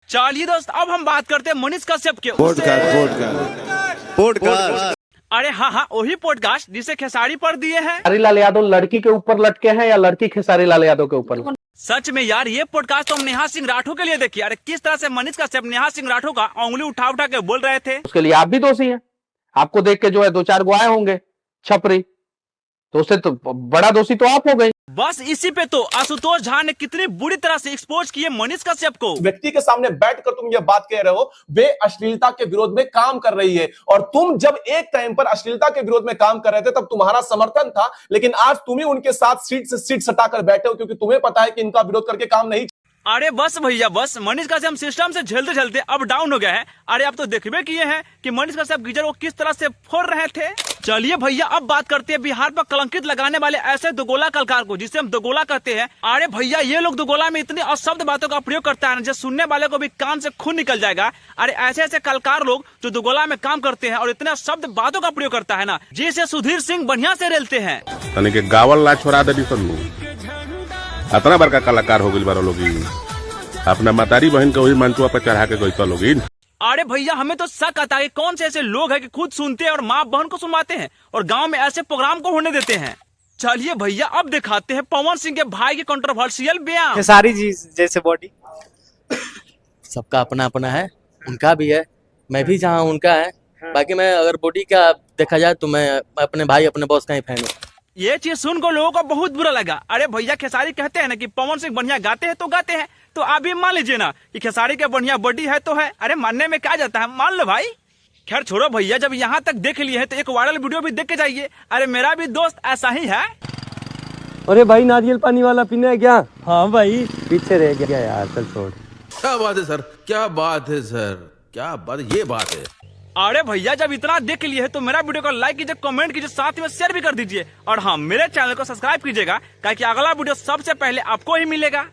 चलिए दोस्त, अब हम बात करते हैं मनीष कश्यप के पॉडकास्ट। अरे हाँ, वही पॉडकास्ट जिसे खेसारी पर दिए हैं। खेसारी लाल यादव लड़की के ऊपर लटके हैं या लड़की खेसारी लाल यादव के ऊपर? सच में यार, ये पॉडकास्ट तो हम नेहा सिंह राठौर के लिए देखिए। अरे किस तरह से मनीष कश्यप नेहा सिंह राठौर का उंगली उठा उठा के बोल रहे थे। उसके लिए आप भी दोषी हैं। आपको देख के जो है 2-4 गो आए होंगे छपरी, तो उससे तो बड़ा दोषी तो आप हो गए। बस इसी पे तो आशुतोष झा ने कितनी बुरी तरह से एक्सपोज किए मनीष कश्यप को। व्यक्ति के सामने बैठकर तुम ये बात कह रहे हो, वे अश्लीलता के विरोध में काम कर रही है, और तुम जब एक टाइम पर अश्लीलता के विरोध में काम कर रहे थे तब तुम्हारा समर्थन था, लेकिन आज तुम ही उनके साथ सीट से सीट सटाकर बैठे हो, क्योंकि तुम्हें पता है कि इनका विरोध करके काम नहीं। अरे बस भैया बस, मनीष कश्यप सिस्टम से झेलते झेलते अब डाउन हो गया है। अरे अब तो देखबे किए हैं कि मनीष कश्यप गीजर को किस तरह से फोड़ रहे थे। चलिए भैया, अब बात करते हैं बिहार पर कलंकित लगाने वाले ऐसे दोगोला कलाकार को, जिसे हम दोगोला कहते हैं। अरे भैया, ये लोग दोगोला में इतनी अशब्द बातों का प्रयोग करता है जो सुनने वाले को भी कान से खून निकल जाएगा। अरे ऐसे ऐसे कलाकार लोग जो दोगोला में काम करते हैं और इतने अशब्द बातों का प्रयोग करता है ना, जिसे सुधीर सिंह बढ़िया से रेलते हैं। तने के गावल ला छोड़ा दे सन इतना बड़का कलाकार हो गइल बारो लोग, अपना मतारी बहन को वही मंचुआ पर चढ़ा के गई लोग। अरे भैया, हमें तो शक आता है कि कौन से ऐसे लोग हैं कि खुद सुनते हैं और माँ बहन को सुनवाते हैं और गांव में ऐसे प्रोग्राम को होने देते हैं। चलिए भैया, अब दिखाते हैं पवन सिंह के भाई के कंट्रोवर्शियल बयान। खेसारी जी जैसे बॉडी सबका अपना अपना है, उनका भी है, मैं भी जहाँ उनका है। बाकी मैं अगर बॉडी का देखा जाए तो मैं अपने भाई अपने बॉस का ही फैन हूँ। ये चीज सुन को लोगों को बहुत बुरा लगा। अरे भैया, खेसारी कहते हैं ना कि पवन सिंह बढ़िया गाते हैं तो गाते हैं, तो आप भी मान लीजिए ना कि खेसारी का बढ़िया बॉडी है तो है। अरे मानने में क्या जाता है, मान लो भाई। खैर छोड़ो भैया, जब यहाँ तक देख लिए है तो एक वायरल वीडियो भी देख के जाइए। अरे मेरा भी दोस्त ऐसा ही है। अरे भाई, नारियल पानी वाला पीना है क्या? हाँ भाई, पीछे रह गया यार, चल छोड़। क्या बात है सर, क्या बात है सर, क्या बात, ये बात है। अरे भैया, जब इतना देख लिए है तो मेरा वीडियो को लाइक कीजिए, कमेंट कीजिए, साथ में शेयर भी कर दीजिए। और हाँ, मेरे चैनल को सब्सक्राइब कीजिएगा, ताकि अगला वीडियो सबसे पहले आपको ही मिलेगा।